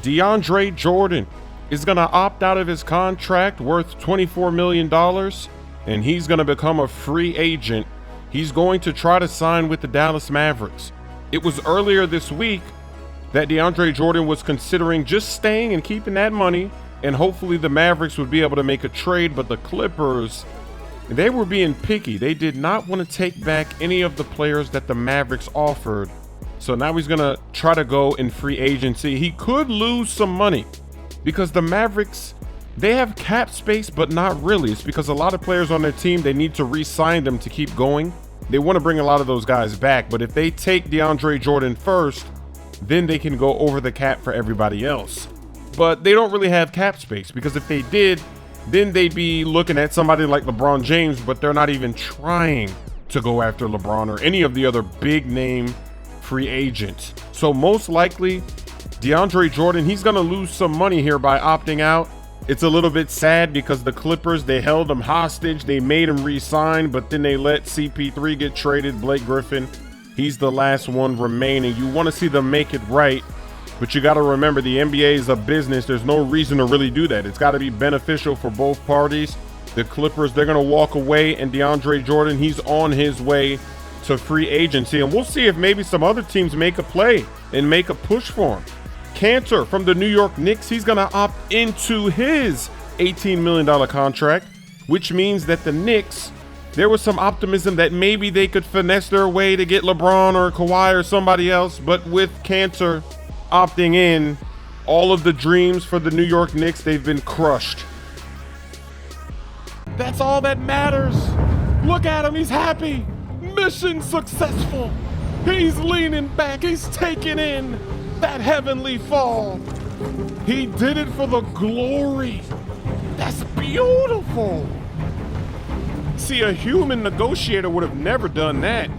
DeAndre Jordan is going to opt out of his contract worth $24 million, and he's going to become a free agent. He's going to try to sign with the Dallas Mavericks. It was earlier this week that DeAndre Jordan was considering just staying and keeping that money, and hopefully the Mavericks would be able to make a trade, but the Clippers, they were being picky. They did not want to take back any of the players that the Mavericks offered. So now he's going to try to go in free agency. He could lose some money because the Mavericks, they have cap space, but not really. It's because a lot of players on their team, they need to re-sign them to keep going. They want to bring a lot of those guys back, but if they take DeAndre Jordan first, then they can go over the cap for everybody else. But they don't really have cap space, because if they did, then they'd be looking at somebody like LeBron James, but they're not even trying to go after LeBron or any of the other big name free agents. So most likely, DeAndre Jordan, he's going to lose some money here by opting out. It's a little bit sad because the Clippers, they held him hostage. They made him re-sign, but then they let CP3 get traded. Blake Griffin, he's the last one remaining. You want to see them make it right, but you got to remember the NBA is a business. There's no reason to really do that. It's got to be beneficial for both parties. The Clippers, they're going to walk away, and DeAndre Jordan, he's on his way to free agency. And we'll see if maybe some other teams make a play and make a push for him. Kanter from the New York Knicks, he's going to opt into his $18 million contract, which means that the Knicks, there was some optimism that maybe they could finesse their way to get LeBron or Kawhi or somebody else. But with Kanter opting in, all of the dreams for the New York Knicks, they've been crushed. That's all that matters. Look at him, he's happy. Mission successful. He's leaning back, he's taking in that heavenly fall. He did it for the glory. That's beautiful. See, a human negotiator would have never done that.